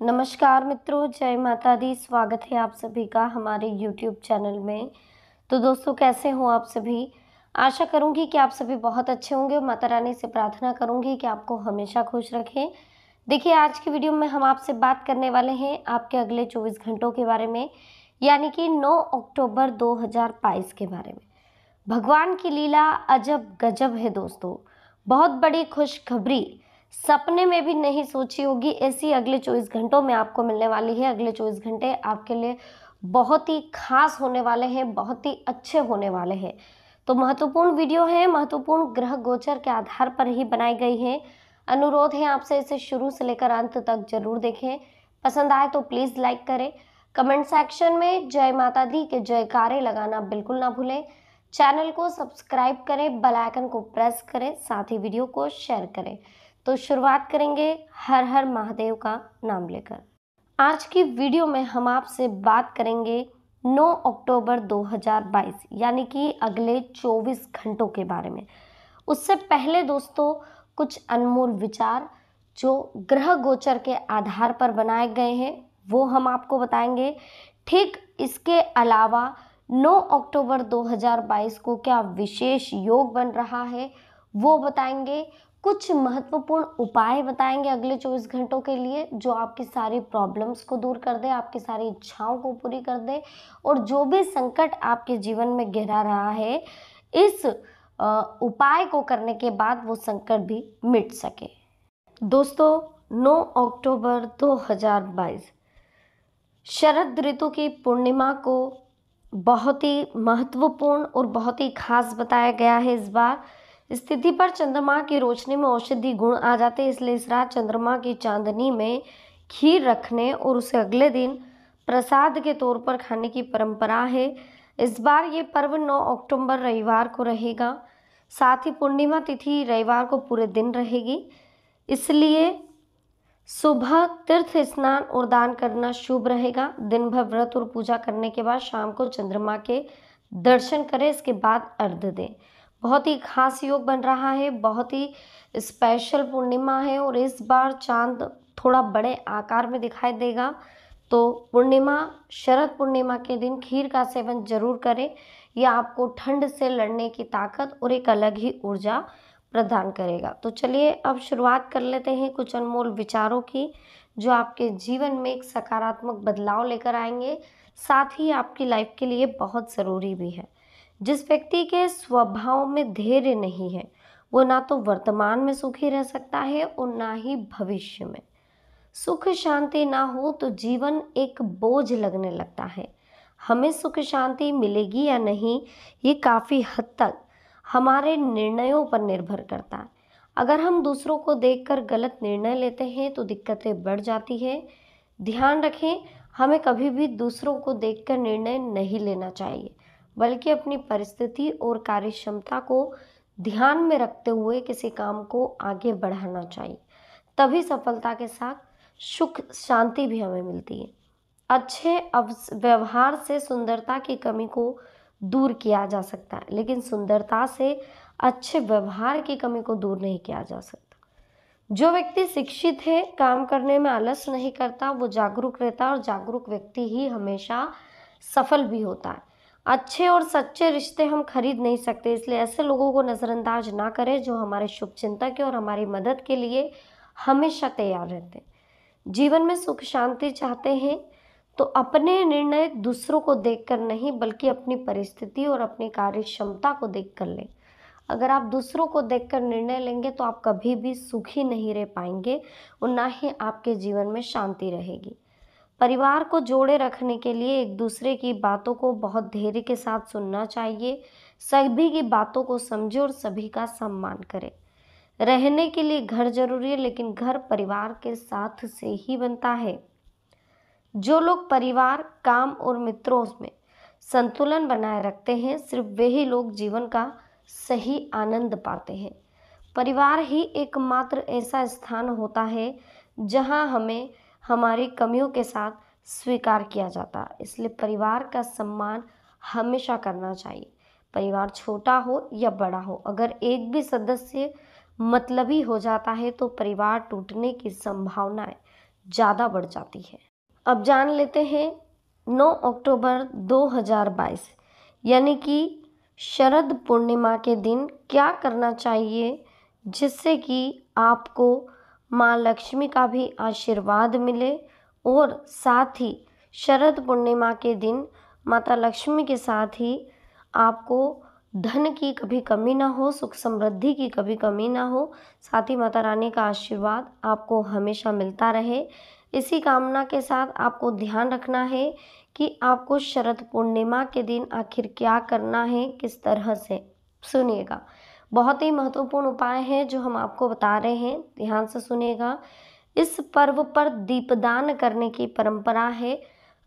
नमस्कार मित्रों, जय माता दी। स्वागत है आप सभी का हमारे YouTube चैनल में। तो दोस्तों, कैसे हो आप सभी? आशा करूंगी कि आप सभी बहुत अच्छे होंगे और माता रानी से प्रार्थना करूंगी कि आपको हमेशा खुश रखें। देखिए, आज की वीडियो में हम आपसे बात करने वाले हैं आपके अगले 24 घंटों के बारे में, यानी कि 9 अक्टूबर 2022 के बारे में। भगवान की लीला अजब गजब है दोस्तों। बहुत बड़ी खुशखबरी सपने में भी नहीं सोची होगी ऐसी अगले 24 घंटों में आपको मिलने वाली है। अगले 24 घंटे आपके लिए बहुत ही खास होने वाले हैं, बहुत ही अच्छे होने वाले हैं। तो महत्वपूर्ण वीडियो है, महत्वपूर्ण ग्रह गोचर के आधार पर ही बनाई गई है। अनुरोध है आपसे इसे शुरू से लेकर अंत तक जरूर देखें। पसंद आए तो प्लीज़ लाइक करें। कमेंट सेक्शन में जय माता दी के जयकारे लगाना बिल्कुल ना भूलें। चैनल को सब्सक्राइब करें, बेल आइकन को प्रेस करें, साथ ही वीडियो को शेयर करें। तो शुरुआत करेंगे हर हर महादेव का नाम लेकर। आज की वीडियो में हम आपसे बात करेंगे 9 अक्टूबर 2022 यानी कि अगले 24 घंटों के बारे में। उससे पहले दोस्तों, कुछ अनमोल विचार जो ग्रह गोचर के आधार पर बनाए गए हैं वो हम आपको बताएंगे। ठीक इसके अलावा 9 अक्टूबर 2022 को क्या विशेष योग बन रहा है वो बताएंगे। कुछ महत्वपूर्ण उपाय बताएंगे अगले 24 घंटों के लिए जो आपकी सारी प्रॉब्लम्स को दूर कर दे, आपकी सारी इच्छाओं को पूरी कर दे और जो भी संकट आपके जीवन में गहरा रहा है, इस उपाय को करने के बाद वो संकट भी मिट सके। दोस्तों, 9 अक्टूबर 2022 शरद ऋतु की पूर्णिमा को बहुत ही महत्वपूर्ण और बहुत ही खास बताया गया है। इस बार स्थिति पर चंद्रमा की रोशनी में औषधि गुण आ जाते हैं, इसलिए इस रात चंद्रमा की चांदनी में खीर रखने और उसे अगले दिन प्रसाद के तौर पर खाने की परंपरा है। इस बार ये पर्व 9 अक्टूबर रविवार को रहेगा। साथ ही पूर्णिमा तिथि रविवार को पूरे दिन रहेगी, इसलिए सुबह तीर्थ स्नान और दान करना शुभ रहेगा। दिन भर व्रत और पूजा करने के बाद शाम को चंद्रमा के दर्शन करें, इसके बाद अर्घ्य दें। बहुत ही खास योग बन रहा है, बहुत ही स्पेशल पूर्णिमा है और इस बार चांद थोड़ा बड़े आकार में दिखाई देगा। तो पूर्णिमा, शरद पूर्णिमा के दिन खीर का सेवन जरूर करें। यह आपको ठंड से लड़ने की ताकत और एक अलग ही ऊर्जा प्रदान करेगा। तो चलिए अब शुरुआत कर लेते हैं कुछ अनमोल विचारों की जो आपके जीवन में एक सकारात्मक बदलाव लेकर आएंगे, साथ ही आपकी लाइफ के लिए बहुत ज़रूरी भी है। जिस व्यक्ति के स्वभाव में धैर्य नहीं है वो ना तो वर्तमान में सुखी रह सकता है और ना ही भविष्य में। सुख शांति ना हो तो जीवन एक बोझ लगने लगता है। हमें सुख शांति मिलेगी या नहीं, ये काफ़ी हद तक हमारे निर्णयों पर निर्भर करता है। अगर हम दूसरों को देखकर गलत निर्णय लेते हैं तो दिक्कतें बढ़ जाती हैं। ध्यान रखें, हमें कभी भी दूसरों को देखकर निर्णय नहीं लेना चाहिए, बल्कि अपनी परिस्थिति और कार्यक्षमता को ध्यान में रखते हुए किसी काम को आगे बढ़ाना चाहिए। तभी सफलता के साथ सुख शांति भी हमें मिलती है। अच्छे व्यवहार से सुंदरता की कमी को दूर किया जा सकता है, लेकिन सुंदरता से अच्छे व्यवहार की कमी को दूर नहीं किया जा सकता। जो व्यक्ति शिक्षित है, काम करने में आलस नहीं करता, वो जागरूक रहता है और जागरूक व्यक्ति ही हमेशा सफल भी होता है। अच्छे और सच्चे रिश्ते हम खरीद नहीं सकते, इसलिए ऐसे लोगों को नज़रअंदाज ना करें जो हमारे शुभ चिंतक हैं और हमारी मदद के लिए हमेशा तैयार रहते हैं। जीवन में सुख शांति चाहते हैं तो अपने निर्णय दूसरों को देखकर नहीं, बल्कि अपनी परिस्थिति और अपनी कार्य क्षमता को देखकर लें। अगर आप दूसरों को देखकर निर्णय लेंगे तो आप कभी भी सुखी नहीं रह पाएंगे और ना ही आपके जीवन में शांति रहेगी। परिवार को जोड़े रखने के लिए एक दूसरे की बातों को बहुत धैर्य के साथ सुनना चाहिए। सभी की बातों को समझें और सभी का सम्मान करें। रहने के लिए घर जरूरी है, लेकिन घर परिवार के साथ से ही बनता है। जो लोग परिवार, काम और मित्रों में संतुलन बनाए रखते हैं, सिर्फ वही लोग जीवन का सही आनंद पाते हैं। परिवार ही एकमात्र ऐसा स्थान होता है जहां हमें हमारी कमियों के साथ स्वीकार किया जाता है, इसलिए परिवार का सम्मान हमेशा करना चाहिए। परिवार छोटा हो या बड़ा हो, अगर एक भी सदस्य मतलबी हो जाता है तो परिवार टूटने की संभावनाएं ज़्यादा बढ़ जाती है। अब जान लेते हैं 9 अक्टूबर 2022 यानी कि शरद पूर्णिमा के दिन क्या करना चाहिए, जिससे कि आपको माँ लक्ष्मी का भी आशीर्वाद मिले और साथ ही शरद पूर्णिमा के दिन माता लक्ष्मी के साथ ही आपको धन की कभी कमी ना हो, सुख समृद्धि की कभी कमी ना हो, साथ ही माता रानी का आशीर्वाद आपको हमेशा मिलता रहे। इसी कामना के साथ आपको ध्यान रखना है कि आपको शरद पूर्णिमा के दिन आखिर क्या करना है, किस तरह से। सुनिएगा, बहुत ही महत्वपूर्ण उपाय है जो हम आपको बता रहे हैं, ध्यान से सुनिएगा। इस पर्व पर दीपदान करने की परंपरा है।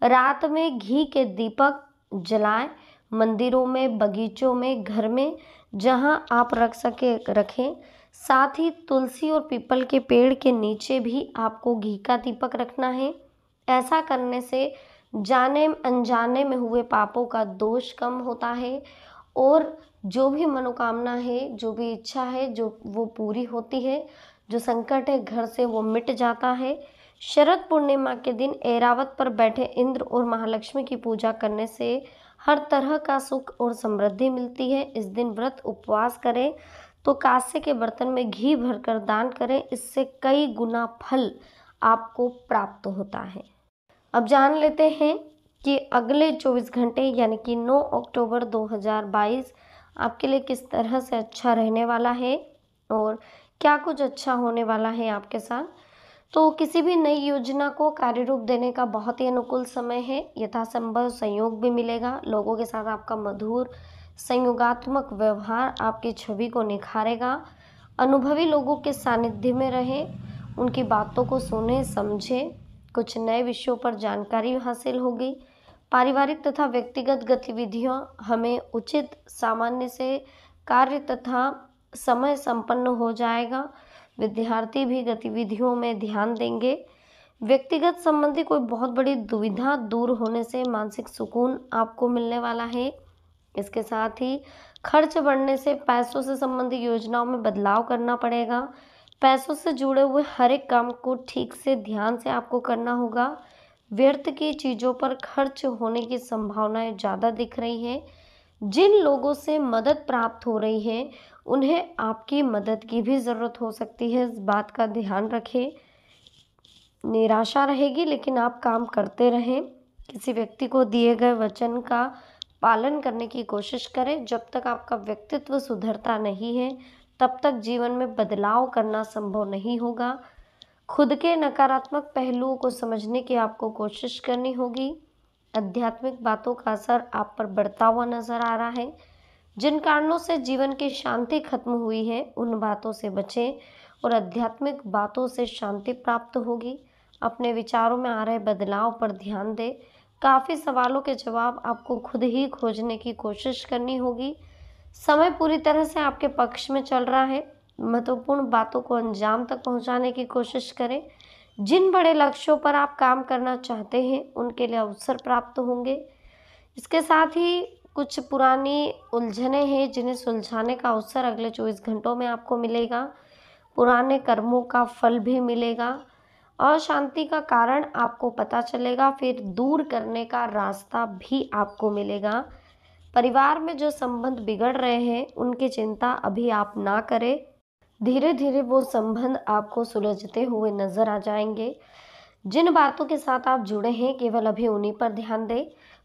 रात में घी के दीपक जलाएं। मंदिरों में, बगीचों में, घर में जहां आप रख सके रखें। साथ ही तुलसी और पीपल के पेड़ के नीचे भी आपको घी का दीपक रखना है। ऐसा करने से जाने अनजाने में हुए पापों का दोष कम होता है और जो भी मनोकामना है, जो भी इच्छा है, जो वो पूरी होती है। जो संकट है घर से वो मिट जाता है। शरद पूर्णिमा के दिन ऐरावत पर बैठे इंद्र और महालक्ष्मी की पूजा करने से हर तरह का सुख और समृद्धि मिलती है। इस दिन व्रत उपवास करें तो कांसे के बर्तन में घी भरकर दान करें, इससे कई गुना फल आपको प्राप्त होता है। अब जान लेते हैं कि अगले 24 घंटे यानी कि 9 अक्टूबर 2022 आपके लिए किस तरह से अच्छा रहने वाला है और क्या कुछ अच्छा होने वाला है आपके साथ। तो किसी भी नई योजना को कार्य रूप देने का बहुत ही अनुकूल समय है। यथासंभव संयोग भी मिलेगा। लोगों के साथ आपका मधुर संयोगात्मक व्यवहार आपकी छवि को निखारेगा। अनुभवी लोगों के सानिध्य में रहें, उनकी बातों को सुने समझें। कुछ नए विषयों पर जानकारी हासिल होगी। पारिवारिक तथा व्यक्तिगत गतिविधियां हमें उचित सामान्य से कार्य तथा समय संपन्न हो जाएगा। विद्यार्थी भी गतिविधियों में ध्यान देंगे। व्यक्तिगत संबंधी कोई बहुत बड़ी दुविधा दूर होने से मानसिक सुकून आपको मिलने वाला है। इसके साथ ही खर्च बढ़ने से पैसों से संबंधित योजनाओं में बदलाव करना पड़ेगा। पैसों से जुड़े हुए हर एक काम को ठीक से ध्यान से आपको करना होगा। व्यर्थ की चीज़ों पर खर्च होने की संभावनाएं ज़्यादा दिख रही हैं। जिन लोगों से मदद प्राप्त हो रही है उन्हें आपकी मदद की भी ज़रूरत हो सकती है, इस बात का ध्यान रखें। निराशा रहेगी लेकिन आप काम करते रहें। किसी व्यक्ति को दिए गए वचन का पालन करने की कोशिश करें। जब तक आपका व्यक्तित्व सुधरता नहीं है तब तक जीवन में बदलाव करना संभव नहीं होगा। खुद के नकारात्मक पहलुओं को समझने की आपको कोशिश करनी होगी। आध्यात्मिक बातों का असर आप पर बढ़ता हुआ नजर आ रहा है। जिन कारणों से जीवन की शांति खत्म हुई है उन बातों से बचें और आध्यात्मिक बातों से शांति प्राप्त होगी। अपने विचारों में आ रहे बदलाव पर ध्यान दें। काफ़ी सवालों के जवाब आपको खुद ही खोजने की कोशिश करनी होगी। समय पूरी तरह से आपके पक्ष में चल रहा है। महत्वपूर्ण बातों को अंजाम तक पहुंचाने की कोशिश करें। जिन बड़े लक्ष्यों पर आप काम करना चाहते हैं उनके लिए अवसर प्राप्त होंगे। इसके साथ ही कुछ पुरानी उलझनें हैं जिन्हें सुलझाने का अवसर अगले 24 घंटों में आपको मिलेगा। पुराने कर्मों का फल भी मिलेगा। अशांति का कारण आपको पता चलेगा, फिर दूर करने का रास्ता भी आपको मिलेगा। परिवार में जो संबंध बिगड़ रहे हैं उनकी चिंता अभी आप ना करें। धीरे धीरे वो संबंध आपको सुलझते हुए नजर आ जाएंगे। जिन बातों के साथ आप जुड़े हैं केवल अभी उन्हीं पर ध्यान दें।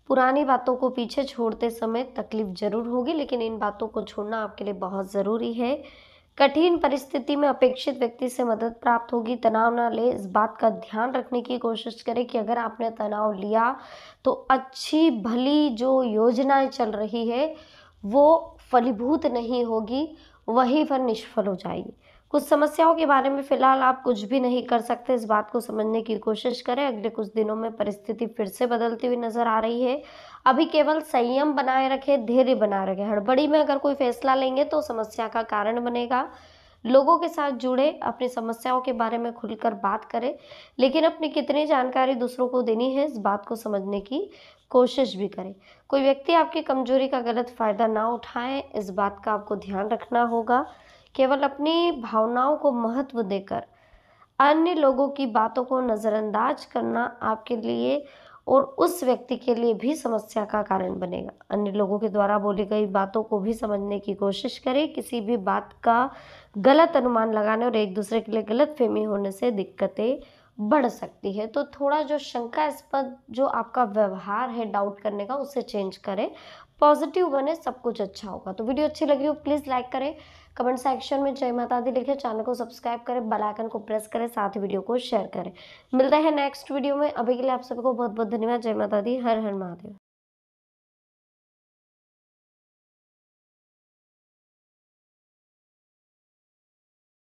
पुरानी बातों को पीछे छोड़ते समय तकलीफ जरूर होगी लेकिन इन बातों को छोड़ना आपके लिए बहुत ज़रूरी है। कठिन परिस्थिति में अपेक्षित व्यक्ति से मदद प्राप्त होगी। तनाव ना ले, इस बात का ध्यान रखने की कोशिश करें कि अगर आपने तनाव लिया तो अच्छी भली जो योजनाएं चल रही है वो फलीभूत नहीं होगी, वहीं पर निष्फल हो जाएगी। कुछ समस्याओं के बारे में फिलहाल आप कुछ भी नहीं कर सकते, इस बात को समझने की कोशिश करें। अगले कुछ दिनों में परिस्थिति फिर से बदलती हुई नजर आ रही है। अभी केवल संयम बनाए रखें, धैर्य बनाए रखें। हड़बड़ी में अगर कोई फैसला लेंगे तो समस्या का कारण बनेगा। लोगों के साथ जुड़े, अपनी समस्याओं के बारे में खुलकर बात करें, लेकिन अपनी कितनी जानकारी दूसरों को देनी है इस बात को समझने की कोशिश भी करें। कोई व्यक्ति आपकी कमजोरी का गलत फायदा ना उठाए, इस बात का आपको ध्यान रखना होगा। केवल अपनी भावनाओं को महत्व देकर अन्य लोगों की बातों को नज़रअंदाज करना आपके लिए और उस व्यक्ति के लिए भी समस्या का कारण बनेगा। अन्य लोगों के द्वारा बोली गई बातों को भी समझने की कोशिश करें। किसी भी बात का गलत अनुमान लगाने और एक दूसरे के लिए गलतफहमी होने से दिक्कतें बढ़ सकती है। तो थोड़ा जो शंकास्पद जो आपका व्यवहार है डाउट करने का, उसे चेंज करें, पॉजिटिव बने, सब कुछ अच्छा होगा। तो वीडियो अच्छी लगी हो प्लीज़ लाइक करें, कमेंट सेक्शन में जय माता दी लिखें, चैनल को सब्सक्राइब करें, बेल आइकन को प्रेस करें, साथ ही वीडियो को शेयर करें। मिलते हैं नेक्स्ट वीडियो में। अभी के लिए आप सभी को बहुत बहुत धन्यवाद। जय माता दी, हर हर महादेव।